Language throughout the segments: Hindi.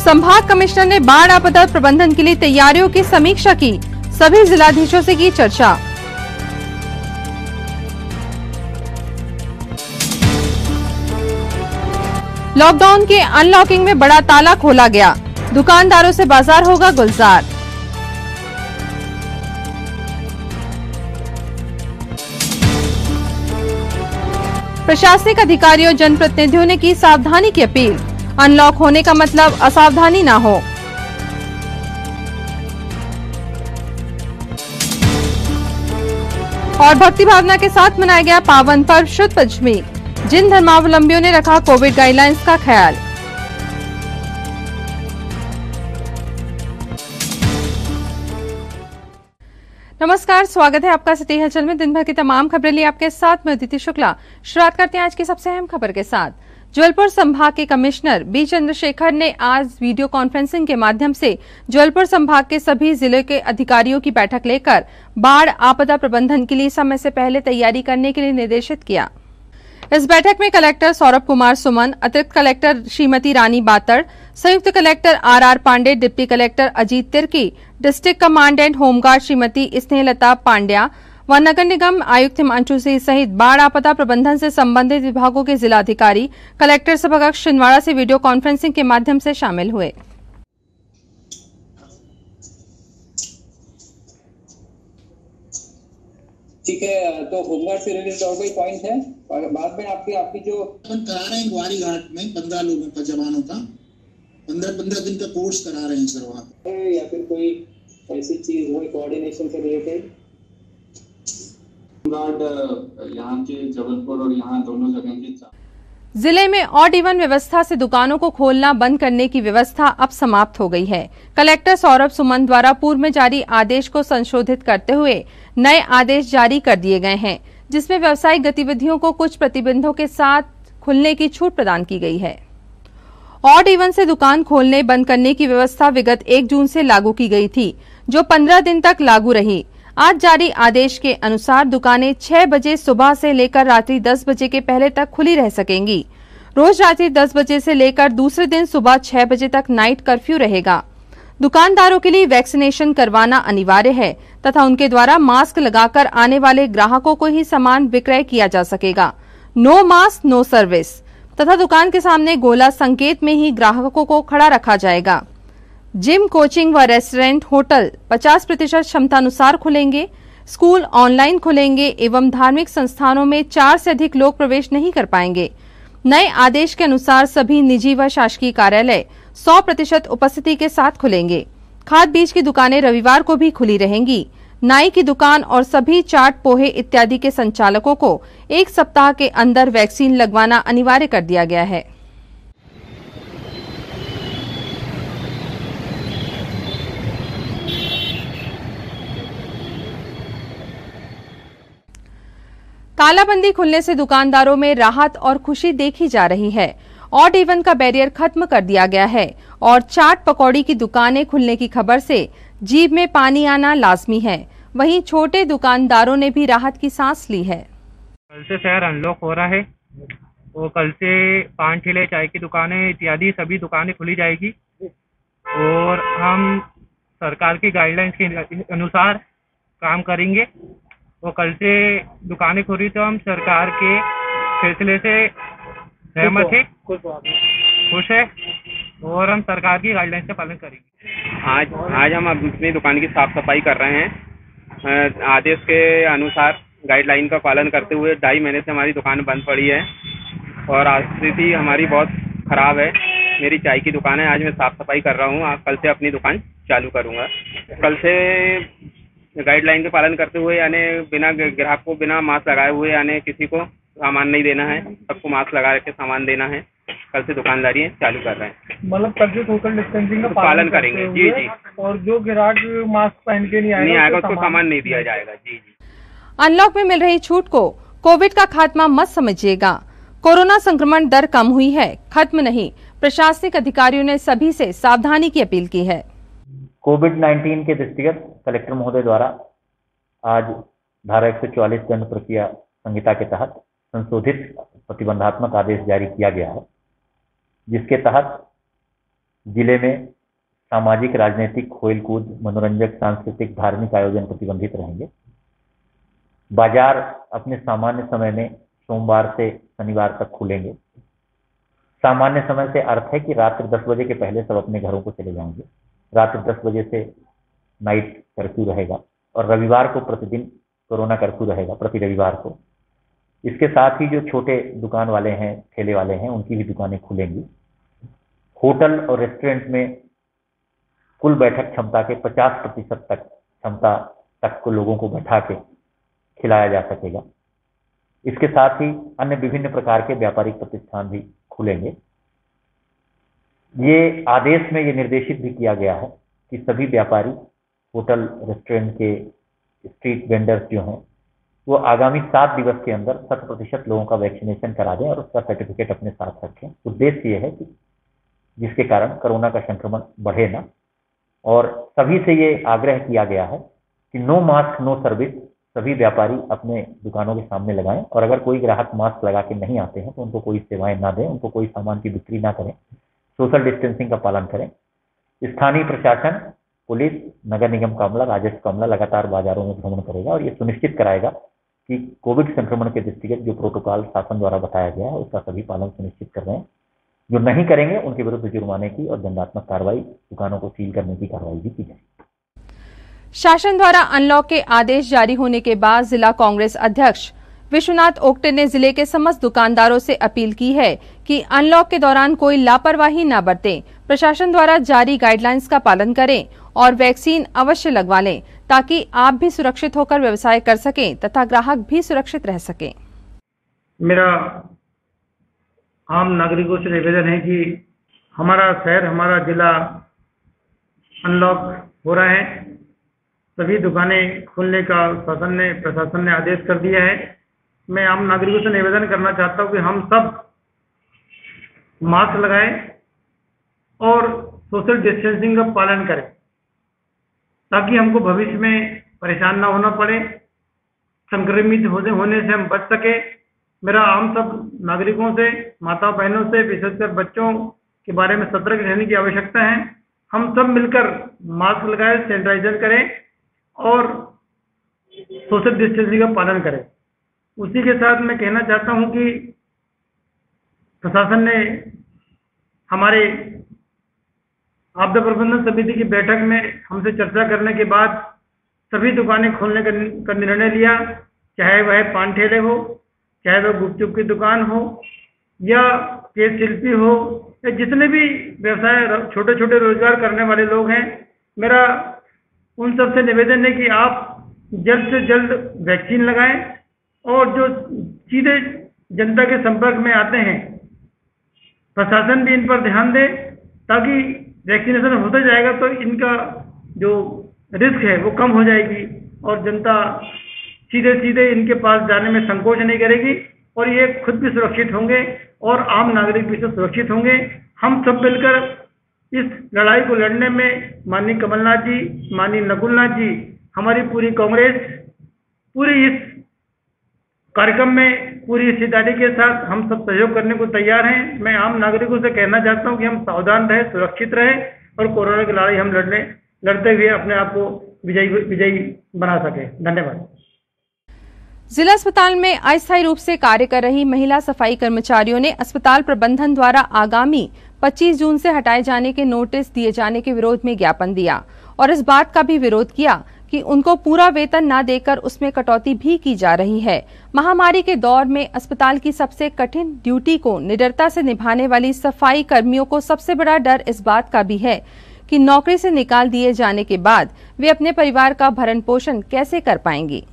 संभाग कमिश्नर ने बाढ़ आपदा प्रबंधन के लिए तैयारियों की समीक्षा की, सभी जिलाधीशों से की चर्चा। लॉकडाउन के अनलॉकिंग में बड़ा ताला खोला गया, दुकानदारों से बाजार होगा गुलजार। प्रशासनिक अधिकारियों जनप्रतिनिधियों ने की सावधानी की अपील, अनलॉक होने का मतलब असावधानी न हो। और भक्ति भावना के साथ मनाया गया पावन पर्व शुद्ध पंचमी, जिन धर्मावलंबियों ने रखा कोविड गाइडलाइंस का ख्याल। नमस्कार, स्वागत है आपका सिटी हलचल में। दिन भर की तमाम खबरें लिए आपके साथ मैं अदिति शुक्ला। शुरुआत करते हैं आज की सबसे अहम खबर के साथ। जबलपुर संभाग के कमिश्नर बी चंद्रशेखर ने आज वीडियो कॉन्फ्रेंसिंग के माध्यम से जबलपुर संभाग के सभी जिलों के अधिकारियों की बैठक लेकर बाढ़ आपदा प्रबंधन के लिए समय से पहले तैयारी करने के लिए निर्देशित किया। इस बैठक में कलेक्टर सौरभ कुमार सुमन, अतिरिक्त कलेक्टर श्रीमती रानी बातड़, संयुक्त collector R Pandey, deputy collector Ajit Tirkey, district commandant home guard Shrimati Snehlata Pandya व नगर निगम आयुक्त हिमांशु सिंह सहित बाढ़ आपदा प्रबंधन से संबंधित विभागों के जिलाधिकारी कलेक्टर सभाकक्ष छिंदवाड़ा से वीडियो कॉन्फ्रेंसिंग के माध्यम से शामिल हुए। ठीक है, तो होमगार्ड से रिलेटेड और कोई पॉइंट है? और बाद में आपकी जो अपन करा रहे हैं ग्वारी घाट में 15 लोगों का, जवानों का 15 दिन का कोर्स करा रहे हैं सर वहाँ पे। या फिर कोई ऐसी चीज हो कोऑर्डिनेशन से रिलेटेड? होमगार्ड यहाँ के जबलपुर और यहाँ दोनों जगह की जिले में ऑड इवन व्यवस्था से दुकानों को खोलना बंद करने की व्यवस्था अब समाप्त हो गई है। कलेक्टर सौरभ सुमन द्वारा पूर्व में जारी आदेश को संशोधित करते हुए नए आदेश जारी कर दिए गए हैं, जिसमें व्यावसायिक गतिविधियों को कुछ प्रतिबंधों के साथ खुलने की छूट प्रदान की गई है। ऑड इवन से दुकान खोलने बंद करने की व्यवस्था विगत 1 जून से लागू की गई थी, जो 15 दिन तक लागू रही। आज जारी आदेश के अनुसार दुकानें 6 बजे सुबह से लेकर रात्रि 10 बजे के पहले तक खुली रह सकेंगी। रोज रात्रि 10 बजे से लेकर दूसरे दिन सुबह 6 बजे तक नाइट कर्फ्यू रहेगा। दुकानदारों के लिए वैक्सीनेशन करवाना अनिवार्य है तथा उनके द्वारा मास्क लगाकर आने वाले ग्राहकों को ही सामान विक्रय किया जा सकेगा। नो मास्क नो सर्विस तथा दुकान के सामने गोला संकेत में ही ग्राहकों को खड़ा रखा जाएगा। जिम, कोचिंग व रेस्टोरेंट, होटल 50% क्षमतानुसार खुलेंगे। स्कूल ऑनलाइन खुलेंगे एवं धार्मिक संस्थानों में 4 से अधिक लोग प्रवेश नहीं कर पाएंगे। नए आदेश के अनुसार सभी निजी व शासकीय कार्यालय 100% उपस्थिति के साथ खुलेंगे। खाद बीज की दुकानें रविवार को भी खुली रहेंगी। नाई की दुकान और सभी चाट, पोहे इत्यादि के संचालकों को 1 सप्ताह के अंदर वैक्सीन लगवाना अनिवार्य कर दिया गया है। तालाबंदी खुलने से दुकानदारों में राहत और खुशी देखी जा रही है। ऑड इवन का बैरियर खत्म कर दिया गया है और चाट पकौड़ी की दुकानें खुलने की खबर से जीभ में पानी आना लाजमी है। वहीं छोटे दुकानदारों ने भी राहत की सांस ली है। कल से शहर अनलॉक हो रहा है, वो कल से पान ठेले, चाय की दुकानें इत्यादि सभी दुकानें खुली जाएगी और हम सरकार की गाइडलाइंस के अनुसार काम करेंगे। वो कल से दुकानें खुली तो हम सरकार के फैसले से सहमत है, खुश है और हम सरकार की गाइडलाइंस का पालन करेंगे। आज हम अपनी दुकान की साफ सफाई कर रहे हैं। आदेश के अनुसार गाइडलाइन का पालन करते हुए 2.5 महीने से हमारी दुकान बंद पड़ी है और स्थिति हमारी बहुत खराब है। मेरी चाय की दुकान है, आज मैं साफ सफाई कर रहा हूँ। कल से अपनी दुकान चालू करूँगा। कल से गाइडलाइन के पालन करते हुए यानी बिना ग्राहक को बिना मास्क लगाए हुए यानी किसी को सामान नहीं देना है, सबको मास्क लगा के सामान देना है। कल से दुकानदारी चालू कर रहे हैं। मतलब कल से सोशल डिस्टेंसिंग का पालन करेंगे। जी जी। और जो ग्राहक मास्क पहन के नहीं आएगा उसको सामान नहीं दिया जाएगा। जी जी। अनलॉक में मिल रही छूट को कोविड का खात्मा मत समझिएगा। कोरोना संक्रमण दर कम हुई है, खत्म नहीं। प्रशासनिक अधिकारियों ने सभी से सावधानी की अपील की है। कोविड-19 के दृष्टिगत कलेक्टर महोदय द्वारा आज धारा 144 दंड प्रक्रिया संहिता के तहत संशोधित प्रतिबंधात्मक आदेश जारी किया गया है, जिसके तहत जिले में सामाजिक, राजनीतिक, खेल कूद, मनोरंजक, सांस्कृतिक, धार्मिक आयोजन प्रतिबंधित रहेंगे। बाजार अपने सामान्य समय में सोमवार से शनिवार तक खुलेंगे। सामान्य समय से अर्थ है कि रात्रि 10 बजे के पहले सब अपने घरों को चले जाएंगे। रात्रि 10 बजे से नाइट कर्फ्यू रहेगा और रविवार को प्रतिदिन कोरोना कर्फ्यू रहेगा, प्रति रविवार को। इसके साथ ही जो छोटे दुकान वाले हैं, ठेले वाले हैं, उनकी भी दुकानें खुलेंगी। होटल और रेस्टोरेंट में कुल बैठक क्षमता के 50% तक क्षमता तक को लोगों को बैठा के खिलाया जा सकेगा। इसके साथ ही अन्य विभिन्न प्रकार के व्यापारिक प्रतिष्ठान भी खुलेंगे। ये आदेश में ये निर्देशित भी किया गया है कि सभी व्यापारी, होटल, रेस्टोरेंट के स्ट्रीट वेंडर्स जो हैं वो आगामी 7 दिवस के अंदर 100% लोगों का वैक्सीनेशन करा दें और उसका सर्टिफिकेट अपने साथ रखें। उद्देश्य ये है कि जिसके कारण कोरोना का संक्रमण बढ़े ना। और सभी से ये आग्रह किया गया है कि नो मास्क नो सर्विस सभी व्यापारी अपने दुकानों के सामने लगाएं और अगर कोई ग्राहक मास्क लगा के नहीं आते हैं तो उनको कोई सेवाएं ना दें, उनको कोई सामान की बिक्री ना करें, सोशल डिस्टेंसिंग का पालन करें। स्थानीय प्रशासन, पुलिस, नगर निगम का अमला, राजस्व का अमला लगातार बाजारों में भ्रमण करेगा और ये सुनिश्चित कराएगा कि कोविड संक्रमण के दृष्टिगत जो प्रोटोकॉल शासन द्वारा बताया गया है उसका सभी पालन सुनिश्चित कर रहे हैं। जो नहीं करेंगे उनके विरुद्ध जुर्माने की और दंडात्मक कार्रवाई, दुकानों को सील करने की कार्रवाई भी की जाएगी। शासन द्वारा अनलॉक के आदेश जारी होने के बाद जिला कांग्रेस अध्यक्ष विश्वनाथ ओक्टे ने जिले के समस्त दुकानदारों से अपील की है कि अनलॉक के दौरान कोई लापरवाही न बरतें, प्रशासन द्वारा जारी गाइडलाइंस का पालन करें और वैक्सीन अवश्य लगवा लें ताकि आप भी सुरक्षित होकर व्यवसाय कर सकें तथा ग्राहक भी सुरक्षित रह सकें। मेरा आम नागरिकों से निवेदन है कि हमारा शहर, हमारा जिला अनलॉक हो रहा है। सभी दुकानें खोलने का प्रशासन ने आदेश कर दिया है। मैं आम नागरिकों से निवेदन करना चाहता हूं कि हम सब मास्क लगाएं और सोशल डिस्टेंसिंग का पालन करें ताकि हमको भविष्य में परेशान ना होना पड़े, संक्रमित होने से हम बच सके। मेरा आम सब नागरिकों से, माता बहनों से, विशेषकर बच्चों के बारे में सतर्क रहने की आवश्यकता है। हम सब मिलकर मास्क लगाएं, सैनिटाइजर करें और सोशल डिस्टेंसिंग का पालन करें। उसी के साथ मैं कहना चाहता हूं कि प्रशासन ने हमारे आपदा प्रबंधन समिति की बैठक में हमसे चर्चा करने के बाद सभी दुकानें खोलने का निर्णय लिया, चाहे वह पान ठेले हो, चाहे वह गुपचुप की दुकान हो या केश शिल्पी हो या जितने भी व्यवसाय, छोटे छोटे रोजगार करने वाले लोग हैं। मेरा उन सबसे निवेदन है कि आप जल्द से जल्द वैक्सीन लगाएं और जो सीधे जनता के संपर्क में आते हैं प्रशासन भी इन पर ध्यान दे ताकि वैक्सीनेशन होता जाएगा तो इनका जो रिस्क है वो कम हो जाएगी और जनता सीधे इनके पास जाने में संकोच नहीं करेगी और ये खुद भी सुरक्षित होंगे और आम नागरिक भी सुरक्षित होंगे। हम सब मिलकर इस लड़ाई को लड़ने में माननीय कमलनाथ जी, माननीय नकुलनाथ जी, हमारी पूरी कांग्रेस पूरी इस कार्यक्रम में पूरी हिस्सेदारी के साथ हम सब सहयोग करने को तैयार हैं। मैं आम नागरिकों से कहना चाहता हूं कि हम सावधान रहें, सुरक्षित रहें और कोरोना की लड़ाई हम लड़ते हुए अपने आप को विजयी बना सके। धन्यवाद। जिला अस्पताल में अस्थायी रूप से कार्य कर रही महिला सफाई कर्मचारियों ने अस्पताल प्रबंधन द्वारा आगामी 25 जून से हटाए जाने के नोटिस दिए जाने के विरोध में ज्ञापन दिया और इस बात का भी विरोध किया कि उनको पूरा वेतन न देकर उसमें कटौती भी की जा रही है। महामारी के दौर में अस्पताल की सबसे कठिन ड्यूटी को निडरता से निभाने वाली सफाई कर्मियों को सबसे बड़ा डर इस बात का भी है कि नौकरी से निकाल दिए जाने के बाद वे अपने परिवार का भरण पोषण कैसे कर पाएंगी।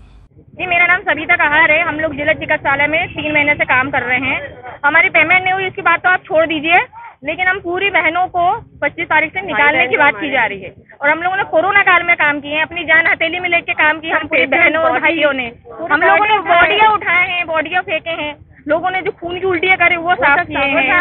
जी, मेरा नाम सविता कहार है। हम लोग जिला चिकित्सालय में 3 महीने से काम कर रहे हैं। हमारी पेमेंट नहीं हुई इसकी बात तो आप छोड़ दीजिए, लेकिन हम पूरी बहनों को 25 तारीख से निकालने की बात की जा रही है और हम लोगों ने कोरोना काल में काम किए हैं, अपनी जान हथेली में लेके काम किया। हम पूरी बहनों और भाइयों ने, हम लोगों ने बॉडियां उठाए हैं, बॉडियां फेंके हैं, लोगों ने जो खून की उल्टियां करे वो साफ किए हैं।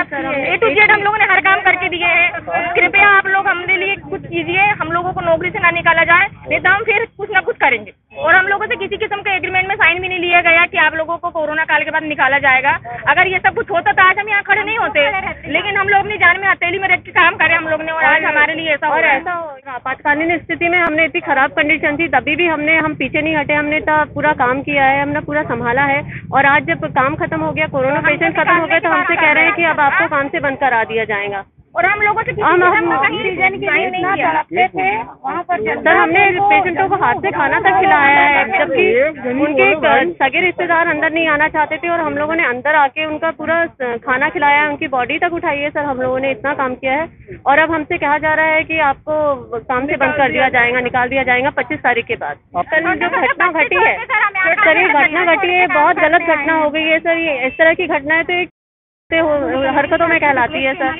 A to Z हम लोगों ने हर काम करके दिए हैं। कृपया आप लोग हमारे लिए कुछ कीजिए, हम लोगों को नौकरी से ना निकाला जाए, नहीं तो हम फिर कुछ ना कुछ करेंगे। और हम लोगों से किसी किस्म के एग्रीमेंट में साइन भी नहीं लिए दिया गया कि आप लोगों को कोरोना काल के बाद निकाला जाएगा। अगर ये सब कुछ होता तो आज हम यहाँ खड़े नहीं होते, लेकिन हम लोग अपनी जान में हथेली में रख के काम करे हम लोग ने, और आज हमारे लिए ऐसा हो रहा है। आपातकालीन स्थिति में हमने इतनी खराब कंडीशन थी, तभी भी हम पीछे नहीं हटे, हमने तो पूरा काम किया है, हमने पूरा संभाला है। और आज जब काम खत्म हो गया, कोरोना पेशेंट खत्म हो गए, तो हमसे कह रहे हैं कि अब आपको काम से बंद करा दिया जाएगा। और हम लोगों से सर हमने पेशेंटों को हाथ से खाना तक खिलाया है, जबकि उनके सगे रिश्तेदार अंदर नहीं आना चाहते थे, और हम लोगों ने अंदर आके उनका पूरा खाना खिलाया है, उनकी बॉडी तक उठाई है। सर हम लोगों ने इतना काम किया है, और अब हमसे कहा जा रहा है कि आपको काम से बंद कर दिया जाएगा, निकाल दिया जाएगा 25 तारीख के बाद। कल जो घटना घटी है सर, ये घटना घटी है, बहुत गलत घटना हो गई है सर। ये इस तरह की घटनाएं तो हरकतों में कहलाती है सर।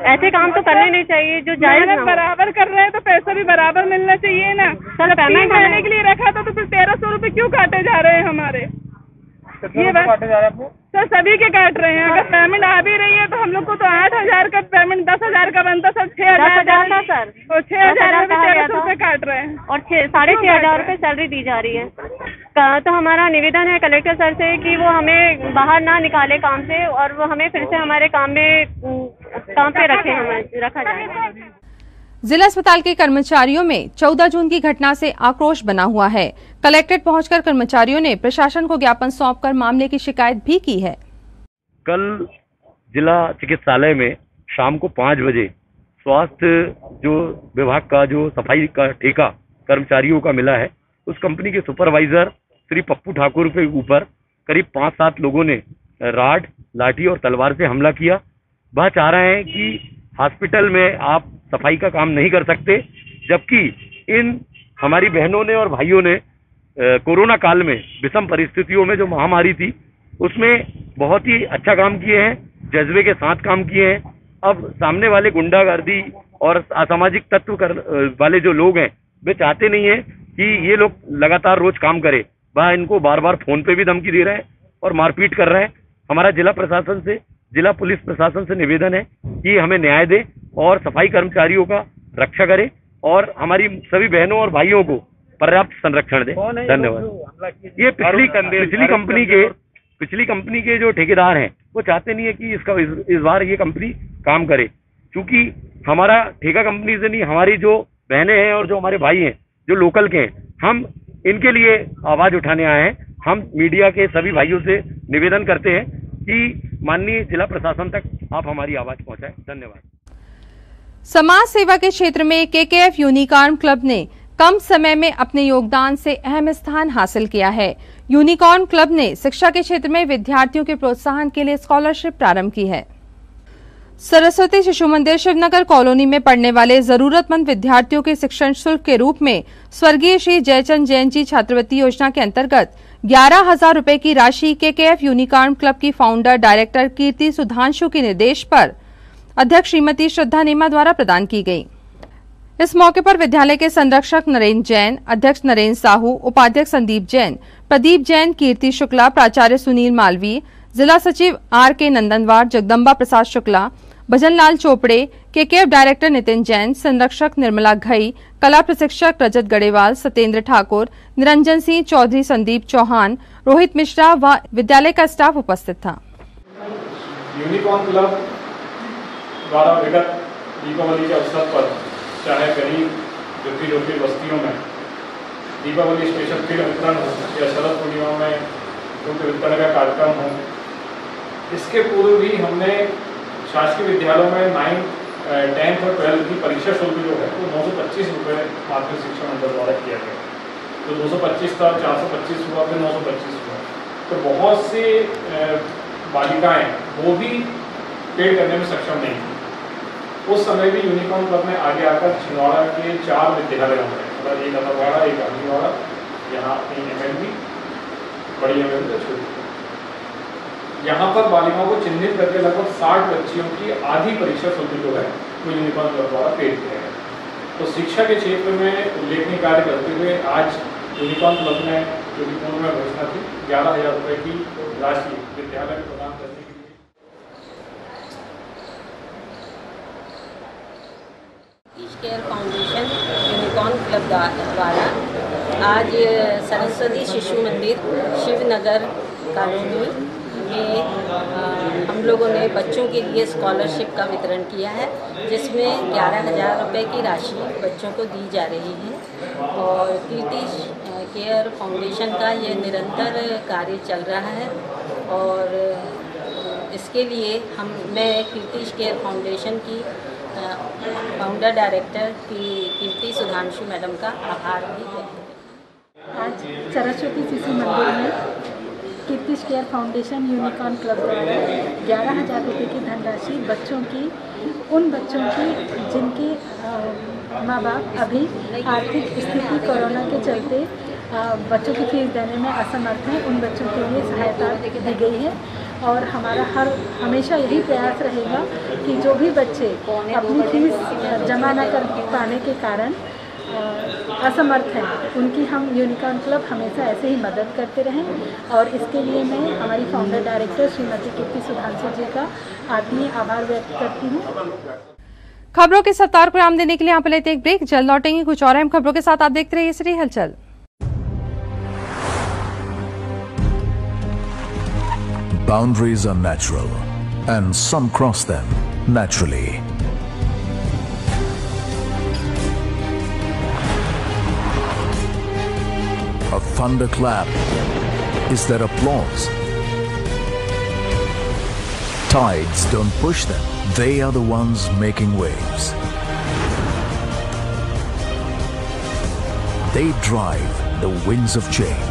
ऐसे काम तो करने नहीं चाहिए जो जायज बराबर कर रहे हैं, तो पैसा भी बराबर मिलना चाहिए ना। सर पेमेंट करने के लिए रखा था, तो फिर 1300 रुपए क्यों काटे जा रहे हैं हमारे? ये काटे जा रहे हैं सर, सभी के काट रहे हैं। अगर पेमेंट आ भी रही है तो हम लोग को तो 8000 का पेमेंट 10,000 का बनता सर, 6,000 था सर, और 6,000 में 1300 रुपए काट रहे हैं, और 6,500 रुपए सैलरी दी जा रही है। तो हमारा निवेदन है कलेक्टर सर से कि वो हमें बाहर ना निकाले काम से, और वो हमें फिर से हमारे काम पे रखा जाए। जिला अस्पताल के कर्मचारियों में 14 जून की घटना से आक्रोश बना हुआ है। कलेक्ट्रेट पहुंचकर कर्मचारियों ने प्रशासन को ज्ञापन सौंपकर मामले की शिकायत भी की है। कल जिला चिकित्सालय में शाम को 5 बजे स्वास्थ्य जो विभाग का जो सफाई का ठेका कर्मचारियों का मिला है, उस कंपनी के सुपरवाइजर श्री पप्पू ठाकुर के ऊपर करीब 5-7 लोगों ने राड, लाठी और तलवार से हमला किया। वह चाह रहे हैं कि हॉस्पिटल में आप सफाई का काम नहीं कर सकते, जबकि इन हमारी बहनों ने और भाइयों ने कोरोना काल में विषम परिस्थितियों में जो महामारी थी उसमें बहुत ही अच्छा काम किए हैं, जज्बे के साथ काम किए हैं। अब सामने वाले गुंडागर्दी और असामाजिक तत्व वाले जो लोग हैं, वे चाहते नहीं है कि ये लोग लगातार रोज काम करे। वह इनको बार बार फोन पे भी धमकी दे रहे हैं और मारपीट कर रहे हैं। हमारा जिला प्रशासन से, जिला पुलिस प्रशासन से निवेदन है कि हमें न्याय दे और सफाई कर्मचारियों का रक्षा करे और हमारी सभी बहनों और भाइयों को पर्याप्त संरक्षण दे। धन्यवाद। ये पिछली कंपनी के जो ठेकेदार हैं वो चाहते नहीं है कि इस बार ये कंपनी काम करे, क्योंकि हमारा ठेका कंपनी से नहीं, हमारी जो बहनें हैं और जो हमारे भाई हैं जो लोकल के हैं, हम इनके लिए आवाज उठाने आए हैं। हम मीडिया के सभी भाइयों से निवेदन करते हैं कि माननीय जिला प्रशासन तक आप हमारी आवाज पहुंचाएं। धन्यवाद। समाज सेवा के क्षेत्र में केकेएफ यूनिकॉर्न क्लब ने कम समय में अपने योगदान से अहम स्थान हासिल किया है। यूनिकॉर्न क्लब ने शिक्षा के क्षेत्र में विद्यार्थियों के प्रोत्साहन के लिए स्कॉलरशिप प्रारंभ की है। सरस्वती शिशु मंदिर शिवनगर कॉलोनी में पढ़ने वाले जरूरतमंद विद्यार्थियों के शिक्षण शुल्क के रूप में स्वर्गीय श्री जयचंद जैन जी छात्रवृत्ति योजना के अंतर्गत 11,000 रुपए की राशि केकेएफ यूनिकॉर्न क्लब की फाउंडर डायरेक्टर कीर्ति सुधांशु के निर्देश पर अध्यक्ष श्रीमती श्रद्धा नेमा द्वारा प्रदान की गई। इस मौके पर विद्यालय के संरक्षक नरेंद्र जैन, अध्यक्ष नरेंद्र साहू, उपाध्यक्ष संदीप जैन, प्रदीप जैन, कीर्ति शुक्ला, प्राचार्य सुनील मालवीय, जिला सचिव आर.के. नंदनवार, जगदम्बा प्रसाद शुक्ला, भजनलाल चोपड़े, केकेएफ डायरेक्टर नितिन जैन, संरक्षक निर्मला घई, कला प्रशिक्षक रजत गढ़ेवाल, सत्येंद्र ठाकुर, निरंजन सिंह चौधरी, संदीप चौहान, रोहित मिश्रा व विद्यालय का स्टाफ उपस्थित था। यूनिकॉर्न क्लब द्वारा विगत दीपावली के अवसर पर चाहे गरीब झुग्गी बस्तियों में दीपावली स्पेशल फिल्म वितरण हो या शरद पूर्णिमा में फूल वितरण का कार्यक्रम हो, इसके पूर्व भी हमने शासकीय विद्यालयों में 9th, 10th और 12th की परीक्षा शुल्क जो है वो 925 रुपये माध्यमिक शिक्षा मंडल द्वारा किया गया। तो 225 था, 425 हुआ, फिर 925 हुआ। तो बहुत सी बालिकाएं वो भी पेड करने में सक्षम नहीं थी। उस समय भी यूनिकॉर्न क्लब ने आगे आकर छिंदवाड़ा के 4 विद्यालयों में, मतलब एक अतरवाड़ा, एक गांधीवाड़ा, यहाँ अपनी MLB, बड़ी MLB, छोटी, यहाँ पर बालिकाओं को चिन्हित करके लगभग 60 बच्चियों की आधी परीक्षा शुल्क जो है वो यूनिकॉर्न क्लब द्वारा पेड किया गया। तो शिक्षा के क्षेत्र में उल्लेखनीय कार्य करते हुए आज यूनिकॉर्न क्लब ने, जो कि पूर्व में घोषणा थी, 11,000 रुपये की राशि विद्यालय में प्रदान करने के लिए ईश केयर फाउंडेशन यूनिकॉर्न क्लब द्वारा आज सरस्वती शिशु मंदिर शिवनगर कॉलोनी में हम लोगों ने बच्चों के लिए स्कॉलरशिप का वितरण किया है, जिसमें 11,000 रुपये की राशि बच्चों को दी जा रही है। और कीर्ति केयर फाउंडेशन का ये निरंतर कार्य चल रहा है और इसके लिए मैं कीर्ति केयर फाउंडेशन की फाउंडर डायरेक्टर की कीर्ति सुधांशु मैडम का आभार भी व्यक्त करती हूँ। आज सरस्वती शिशु मंदिर में कीर्ति केयर फाउंडेशन यूनिकॉर्न क्लब द्वारा 11,000 रुपये की धनराशि उन बच्चों की जिनके माँ बाप अभी आर्थिक स्थिति कोरोना के चलते बच्चों की फीस देने में असमर्थ हैं, उन बच्चों के लिए सहायता दी गई है। और हमारा हमेशा यही प्रयास रहेगा कि जो भी बच्चे अपनी फीस जमा न कर पाने के कारण असमर्थ हैं, उनकी हम यूनिकॉर्न क्लब हमेशा ऐसे ही मदद करते रहें। और इसके लिए मैं हमारी फाउंडर डायरेक्टर श्रीमती कीर्ति सुधांशु जी का आत्मीय आभार व्यक्त करती हूँ। खबरों के सत्तार को आराम देने के लिए यहाँ पर लेते एक ब्रेक, जल्द लौटेंगे कुछ और अहम खबरों के साथ। आप देखते रहिए श्री हलचल। Boundaries are natural, and some cross them naturally. A thunderclap is their applause. Tides don't push them, they are the ones making waves. They drive the winds of change.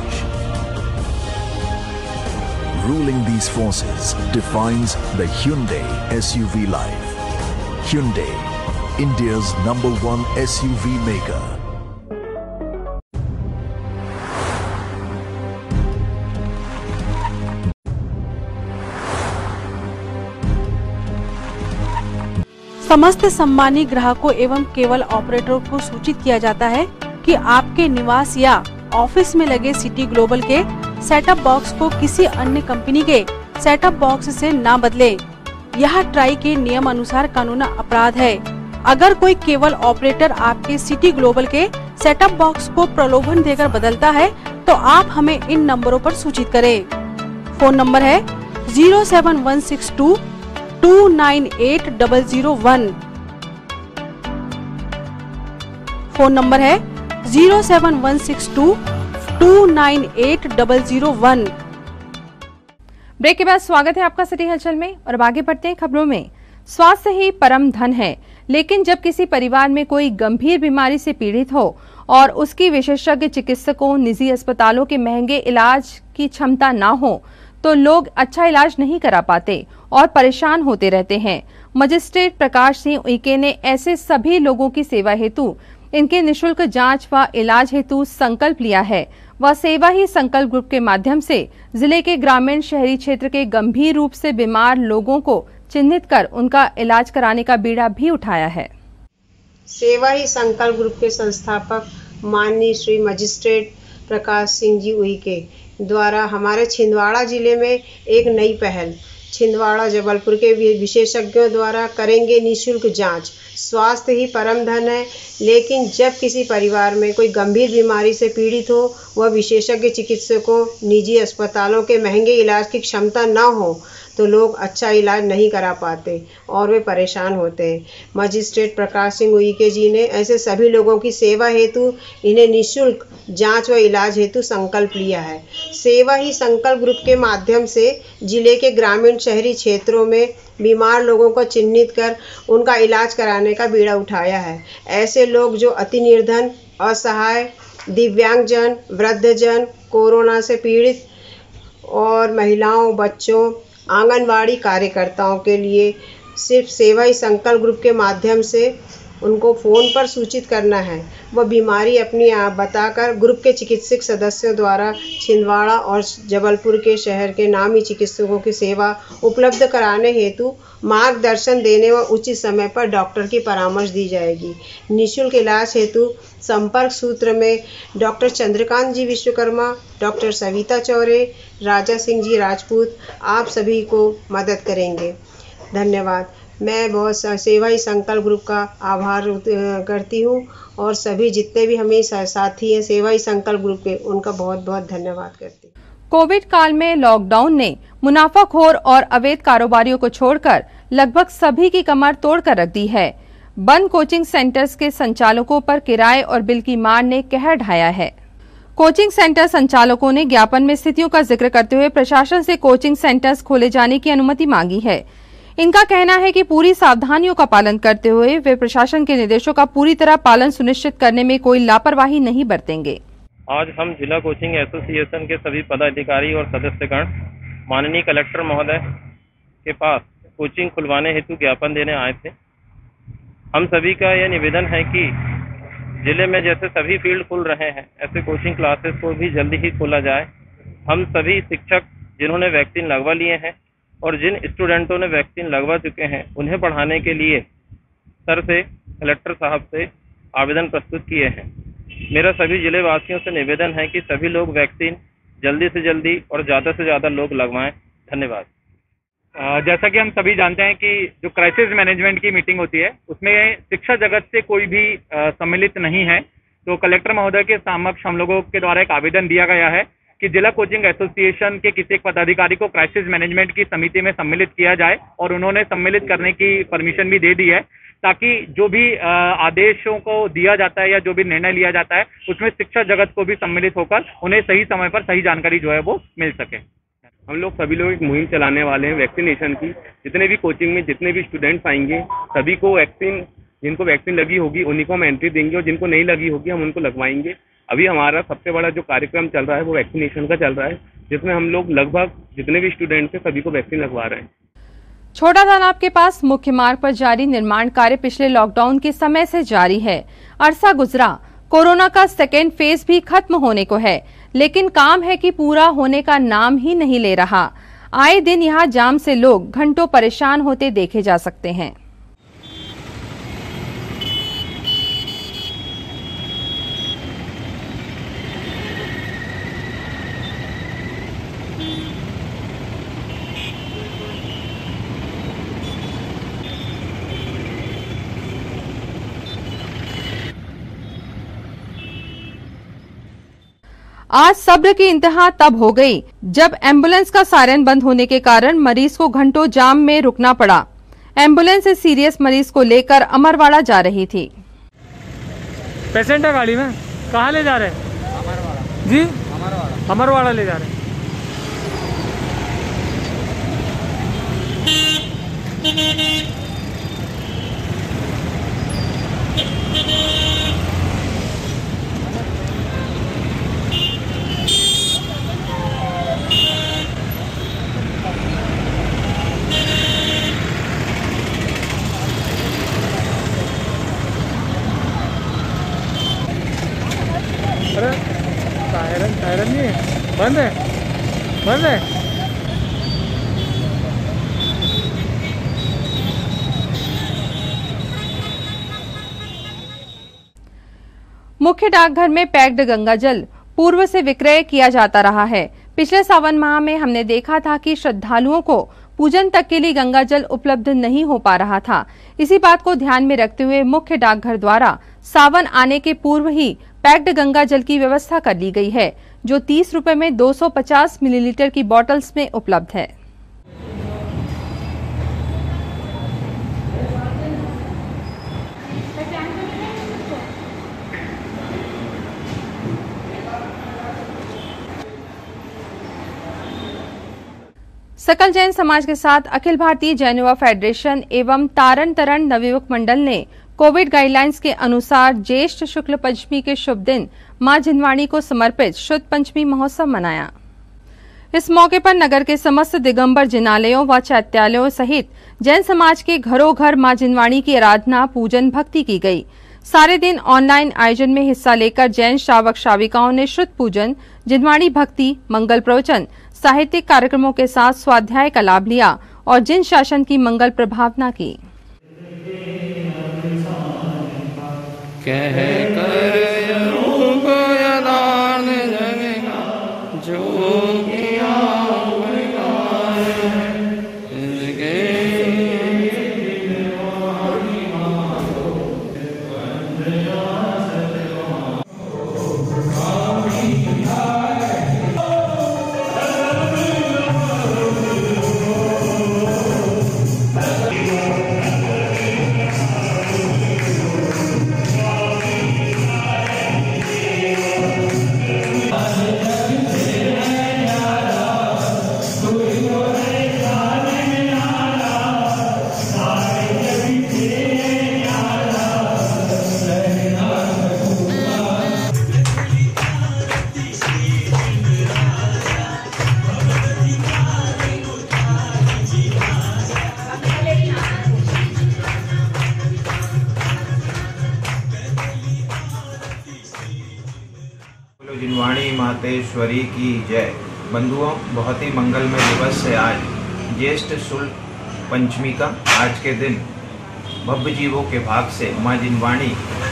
Ruling these forces defines the Hyundai SUV life. Hyundai, India's #1 SUV maker. समस्त सम्मानीय ग्राहकों एवं केबल ऑपरेटरों को सूचित किया जाता है कि आपके निवास या ऑफिस में लगे सिटी ग्लोबल के सेटअप बॉक्स को किसी अन्य कंपनी के सेटअप बॉक्स से ना बदलें। यह ट्राई के नियम अनुसार कानूनी अपराध है। अगर कोई केबल ऑपरेटर आपके सिटी ग्लोबल के सेटअप बॉक्स को प्रलोभन देकर बदलता है तो आप हमें इन नंबरों पर सूचित करें। फोन नंबर है 07162 298 001। फोन नंबर है 07162 298 001। ब्रेक के बाद स्वागत है आपका सिटी हलचल में और अब आगे बढ़ते हैं खबरों में। स्वास्थ्य ही परम धन है, लेकिन जब किसी परिवार में कोई गंभीर बीमारी से पीड़ित हो और उसकी विशेषज्ञ चिकित्सकों, निजी अस्पतालों के महंगे इलाज की क्षमता ना हो तो लोग अच्छा इलाज नहीं करा पाते और परेशान होते रहते हैं। मजिस्ट्रेट प्रकाश सिंह उइके ने ऐसे सभी लोगों की सेवा हेतु इनके निःशुल्क जांच व इलाज हेतु संकल्प लिया है। वह सेवा ही संकल्प ग्रुप के माध्यम से जिले के ग्रामीण शहरी क्षेत्र के गंभीर रूप से बीमार लोगों को चिन्हित कर उनका इलाज कराने का बीड़ा भी उठाया है। सेवा ही संकल्प ग्रुप के संस्थापक माननीय श्री मजिस्ट्रेट प्रकाश सिंह जी उइके द्वारा हमारे छिंदवाड़ा जिले में एक नई पहल, छिंदवाड़ा जबलपुर के विशेषज्ञों द्वारा करेंगे निःशुल्क जांच। स्वास्थ्य ही परम धन है, लेकिन जब किसी परिवार में कोई गंभीर बीमारी से पीड़ित हो, वह विशेषज्ञ चिकित्सकों, निजी अस्पतालों के महंगे इलाज की क्षमता न हो तो लोग अच्छा इलाज नहीं करा पाते और वे परेशान होते हैं। मजिस्ट्रेट प्रकाश सिंह उइके जी ने ऐसे सभी लोगों की सेवा हेतु इन्हें निःशुल्क जांच व इलाज हेतु संकल्प लिया है। सेवा ही संकल्प ग्रुप के माध्यम से जिले के ग्रामीण शहरी क्षेत्रों में बीमार लोगों को चिन्हित कर उनका इलाज कराने का बीड़ा उठाया है। ऐसे लोग जो अति निर्धन, असहाय, दिव्यांगजन, वृद्धजन, कोरोना से पीड़ित और महिलाओं, बच्चों, आंगनवाड़ी कार्यकर्ताओं के लिए सिर्फ सेवा ही संकल्प ग्रुप के माध्यम से उनको फ़ोन पर सूचित करना है। वह बीमारी अपनी आप बताकर ग्रुप के चिकित्सक सदस्यों द्वारा छिंदवाड़ा और जबलपुर के शहर के नामी चिकित्सकों की सेवा उपलब्ध कराने हेतु मार्गदर्शन देने व उचित समय पर डॉक्टर की परामर्श दी जाएगी। निःशुल्क इलाज हेतु संपर्क सूत्र में डॉक्टर चंद्रकांत जी विश्वकर्मा, डॉक्टर सविता चौरे, राजा सिंह जी राजपूत आप सभी को मदद करेंगे। धन्यवाद। मैं बहुत सेवा ही संकल्प ग्रुप का आभार करती हूँ और सभी जितने भी हमें साथी हैं सेवा ही संकल्प ग्रुप के, उनका बहुत बहुत धन्यवाद करती हूँ। कोविड काल में लॉकडाउन ने मुनाफाखोर और अवैध कारोबारियों को छोड़कर लगभग सभी की कमर तोड़कर रख दी है। बंद कोचिंग सेंटर्स के संचालकों पर किराए और बिल की मार ने कहर ढाया है। कोचिंग सेंटर संचालकों ने ज्ञापन में स्थितियों का जिक्र करते हुए प्रशासन से कोचिंग सेंटर्स खोले जाने की अनुमति मांगी है। इनका कहना है कि पूरी सावधानियों का पालन करते हुए वे प्रशासन के निर्देशों का पूरी तरह पालन सुनिश्चित करने में कोई लापरवाही नहीं बरतेंगे। आज हम जिला कोचिंग एसोसिएशन के सभी पदाधिकारी और सदस्यगण माननीय कलेक्टर महोदय के पास कोचिंग खुलवाने हेतु ज्ञापन देने आए थे। हम सभी का यह निवेदन है कि जिले में जैसे सभी फील्ड खुल रहे हैं ऐसे कोचिंग क्लासेस को भी जल्दी ही खोला जाए। हम सभी शिक्षक जिन्होंने वैक्सीन लगवा लिए हैं और जिन स्टूडेंटों ने वैक्सीन लगवा चुके हैं उन्हें पढ़ाने के लिए सर से कलेक्टर साहब से आवेदन प्रस्तुत किए हैं। मेरा सभी जिले वासियों से निवेदन है कि सभी लोग वैक्सीन जल्दी से जल्दी और ज़्यादा से ज़्यादा लोग लगवाएं। धन्यवाद। जैसा कि हम सभी जानते हैं कि जो क्राइसिस मैनेजमेंट की मीटिंग होती है उसमें शिक्षा जगत से कोई भी सम्मिलित नहीं है, तो कलेक्टर महोदय के समक्ष हम लोगों के द्वारा एक आवेदन दिया गया है कि जिला कोचिंग एसोसिएशन के किसी एक पदाधिकारी को क्राइसिस मैनेजमेंट की समिति में सम्मिलित किया जाए और उन्होंने सम्मिलित करने की परमिशन भी दे दी है, ताकि जो भी आदेशों को दिया जाता है या जो भी निर्णय लिया जाता है उसमें शिक्षा जगत को भी सम्मिलित होकर उन्हें सही समय पर सही जानकारी जो है वो मिल सके। हम लोग सभी लोग एक मुहिम चलाने वाले हैं वैक्सीनेशन की। जितने भी कोचिंग में जितने भी स्टूडेंट्स आएंगे सभी को वैक्सीन, जिनको वैक्सीन लगी होगी उन्हीं को हम एंट्री देंगे और जिनको नहीं लगी होगी हम उनको लगवाएंगे। अभी हमारा सबसे बड़ा जो कार्यक्रम चल रहा है वो वैक्सीनेशन का चल रहा है, जिसमें हम लोग लगभग जितने भी स्टूडेंट्स हैं सभी को वैक्सीन लगवा रहे हैं। छोटा तालाब के पास मुख्य मार्ग पर जारी निर्माण कार्य पिछले लॉकडाउन के समय से जारी है। अरसा गुजरा, कोरोना का सेकेंड फेज भी खत्म होने को है, लेकिन काम है कि पूरा होने का नाम ही नहीं ले रहा। आए दिन यहां जाम से लोग घंटों परेशान होते देखे जा सकते हैं। आज सब्र की इंतहा तब हो गई जब एम्बुलेंस का सायरन बंद होने के कारण मरीज को घंटों जाम में रुकना पड़ा। एम्बुलेंस से सीरियस मरीज को लेकर अमरवाड़ा जा रही थी। पेशेंट है गाड़ी में, कहाँ ले जा रहे हैं? अमरवाड़ा जी, अमरवाड़ा ले जा रहे हैं। सायरन नहीं है, बंद है, बंद है। मुख्य डाकघर में पैक्ड गंगाजल पूर्व से विक्रय किया जाता रहा है। पिछले सावन माह में हमने देखा था कि श्रद्धालुओं को पूजन तक के लिए गंगाजल उपलब्ध नहीं हो पा रहा था। इसी बात को ध्यान में रखते हुए मुख्य डाकघर द्वारा सावन आने के पूर्व ही पैक्ड गंगाजल की व्यवस्था कर ली गई है, जो 30 रुपए में 250 मिलीलीटर की बोतल्स में उपलब्ध है। सकल जैन समाज के साथ अखिल भारतीय जैन युवा फेडरेशन एवं तारण तरण नवयुवक मंडल ने कोविड गाइडलाइंस के अनुसार ज्येष्ठ शुक्ल पंचमी के शुभ दिन मां जिनवाणी को समर्पित शुद्ध पंचमी महोत्सव मनाया। इस मौके पर नगर के समस्त दिगंबर जिनालयों व चैत्यालयों सहित जैन समाज के घरों घर मां जिनवाणी की आराधना, पूजन, भक्ति की गई। सारे दिन ऑनलाइन आयोजन में हिस्सा लेकर जैन श्रावक श्राविकाओं ने शुद्ध पूजन, जिनवाणी भक्ति, मंगल प्रवचन, साहित्यिक कार्यक्रमों के साथ स्वाध्याय का लाभ लिया और जिन शासन की मंगल प्रभावना की। जिनवाणी मातेश्वरी की जय। बंधुओं, बहुत ही मंगलमय दिवस है आज, ज्येष्ठ शुक्ल पंचमी का। आज के दिन भव्य जीवों के भाग से माँ जिनवाणी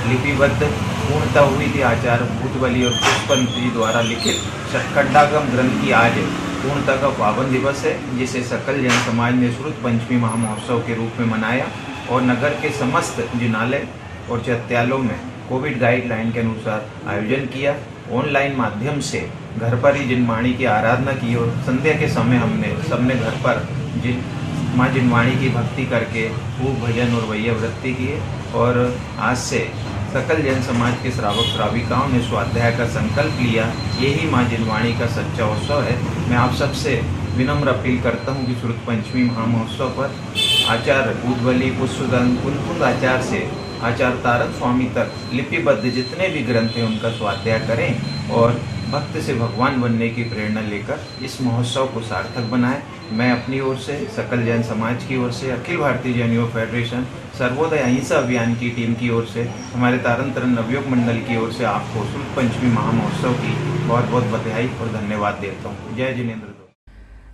लिपिबद्ध पूर्णता हुई थी। आचार्य भूतबली और पुष्पंत जी द्वारा लिखित षटखंडागम ग्रंथ की आज पूर्णता का पावन दिवस है, जिसे सकल जन समाज ने श्रुत पंचमी महामहोत्सव के रूप में मनाया और नगर के समस्त जिनालय और चैत्यालयों में कोविड गाइडलाइन के अनुसार आयोजन किया। ऑनलाइन माध्यम से घर पर ही जिनवाणी की आराधना की और संध्या के समय हमने सबने घर पर माँ जिनवाणी की भक्ति करके खूब भजन और वैयावृत्ति किए। और आज से सकल जन समाज के श्रावक श्राविकाओं ने स्वाध्याय का संकल्प लिया। यही माँ जिनवाणी का सच्चा उत्सव है। मैं आप सबसे विनम्र अपील करता हूँ कि श्रुत पंचमी महामहोत्सव पर आचार्य भूतबली, पुष्पदंत, कुंकुंद आचार्य से आचार्य तारक स्वामी तक लिपिबद्ध जितने भी ग्रंथ हैं उनका स्वाध्याय करें और भक्त से भगवान बनने की प्रेरणा लेकर इस महोत्सव को सार्थक बनाएं। मैं अपनी ओर से, सकल जैन समाज की ओर से, अखिल भारतीय जैन योग फेडरेशन, सर्वोदय अहिंसा अभियान की टीम की ओर से, हमारे तारण तरण नवयोग मंडल की ओर से आपको शुक्ल पंचमी महामहोत्सव की बहुत बहुत बधाई और धन्यवाद देता हूँ। जय जिनेन्द्र।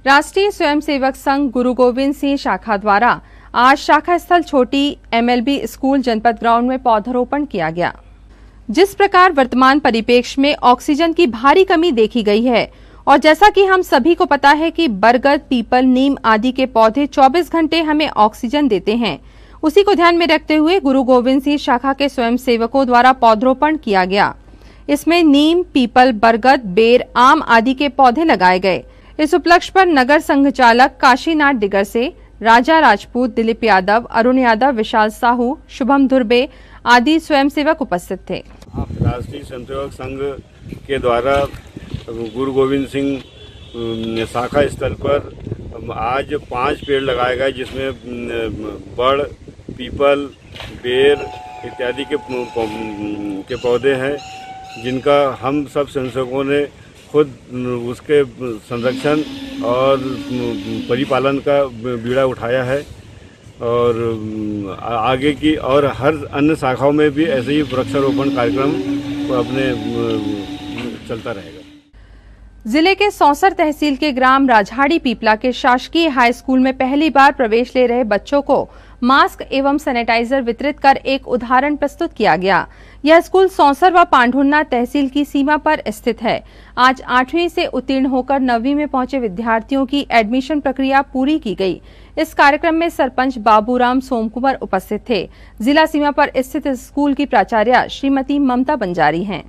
राष्ट्रीय स्वयंसेवक संघ गुरु गोविंद सिंह शाखा द्वारा आज शाखा स्थल छोटी MLB स्कूल जनपद ग्राउंड में पौधारोपण किया गया। जिस प्रकार वर्तमान परिप्रेक्ष्य में ऑक्सीजन की भारी कमी देखी गई है और जैसा कि हम सभी को पता है कि बरगद, पीपल, नीम आदि के पौधे 24 घंटे हमें ऑक्सीजन देते हैं, उसी को ध्यान में रखते हुए गुरु गोविंद सिंह शाखा के स्वयंसेवकों द्वारा पौधारोपण किया गया। इसमें नीम, पीपल, बरगद, बेर, आम आदि के पौधे लगाए गए। इस उपलक्ष्य पर नगर संघचालक काशीनाथ डिगर से राजा राजपूत, दिलीप यादव, अरुण यादव, विशाल साहू, शुभम धुर्बे आदि स्वयंसेवक उपस्थित थे। राष्ट्रीय स्वयंसेवक संघ के द्वारा गुरु गोविंद सिंह शाखा स्थल पर आज 5 पेड़ लगाए गए, जिसमें बड़, पीपल, बेर इत्यादि के पौधे हैं, जिनका हम सब स्वयंसेवकों ने खुद उसके संरक्षण और परिपालन का बीड़ा उठाया है और आगे की और हर अन्य शाखाओं में भी ऐसे ही वृक्षारोपण कार्यक्रम अपने चलता रहेगा। जिले के सौंसर तहसील के ग्राम राजहाड़ी पीपला के शासकीय हाई स्कूल में पहली बार प्रवेश ले रहे बच्चों को मास्क एवं सैनिटाइजर वितरित कर एक उदाहरण प्रस्तुत किया गया। यह स्कूल सौंसर व पांढुन्ना तहसील की सीमा पर स्थित है। आज 8वीं से उत्तीर्ण होकर 9वीं में पहुंचे विद्यार्थियों की एडमिशन प्रक्रिया पूरी की गई। इस कार्यक्रम में सरपंच बाबूराम सोमकुमार उपस्थित थे। जिला सीमा पर स्थित स्कूल की प्राचार्य श्रीमती ममता बंजारी हैं।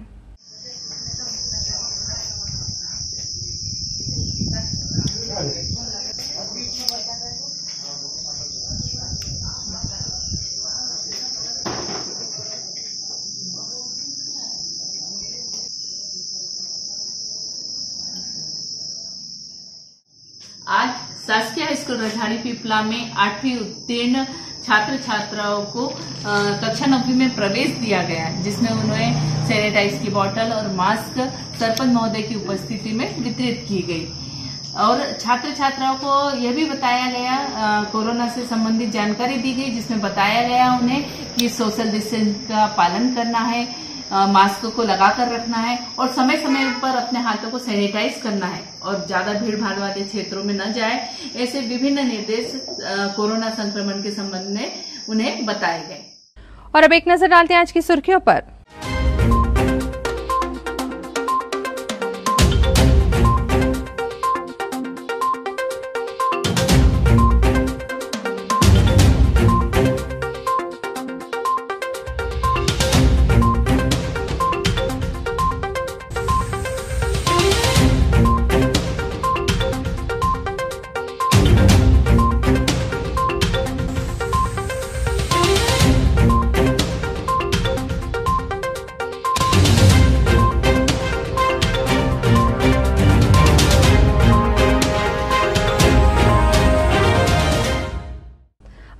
आज शासकीय हाई स्कूल राजहाड़ी पीपला में 8वीं उत्तीर्ण छात्र छात्राओं को कक्षा 9वीं में प्रवेश दिया गया, जिसमें उन्हें सैनिटाइज की बोतल और मास्क सरपंच महोदय की उपस्थिति में वितरित की गई और छात्र छात्राओं को यह भी बताया गया, कोरोना से संबंधित जानकारी दी गई, जिसमें बताया गया उन्हें कि सोशल डिस्टेंस का पालन करना है, मास्क को लगाकर रखना है और समय समय पर अपने हाथों को सैनिटाइज करना है और ज्यादा भीड़ भाड़ वाले क्षेत्रों में न जाए। ऐसे विभिन्न निर्देश कोरोना संक्रमण के संबंध में उन्हें बताए गए। और अब एक नजर डालते हैं आज की सुर्खियों पर।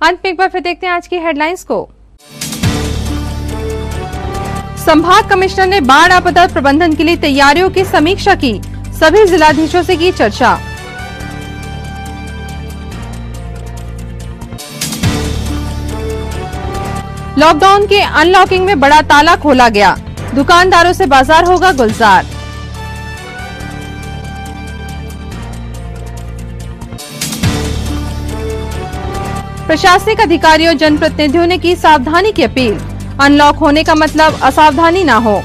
अंत में एक बार फिर देखते हैं आज की हेडलाइंस को। संभाग कमिश्नर ने बाढ़ आपदा प्रबंधन के लिए तैयारियों की समीक्षा की, सभी जिलाधीशों से की चर्चा। लॉकडाउन के अनलॉकिंग में बड़ा ताला खोला गया, दुकानदारों से बाजार होगा गुलजार। प्रशासनिक अधिकारियों जनप्रतिनिधियों ने की सावधानी की अपील। अनलॉक होने का मतलब असावधानी न हो।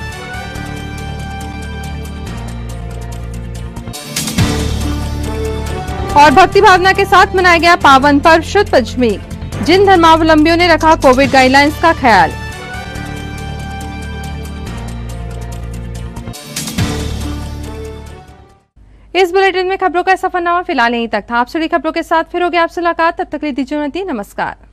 और भक्ति भावना के साथ मनाया गया पावन पर्व शुद्ध पंचमी। जिन धर्मावलंबियों ने रखा कोविड गाइडलाइंस का ख्याल। इस बुलेटिन में खबरों का सफरनामा फिलहाल यहीं तक था। आप सभी खबरों के साथ फिर होगी आपसे मुलाकात। तब तक के लिए दीजिए नमस्कार।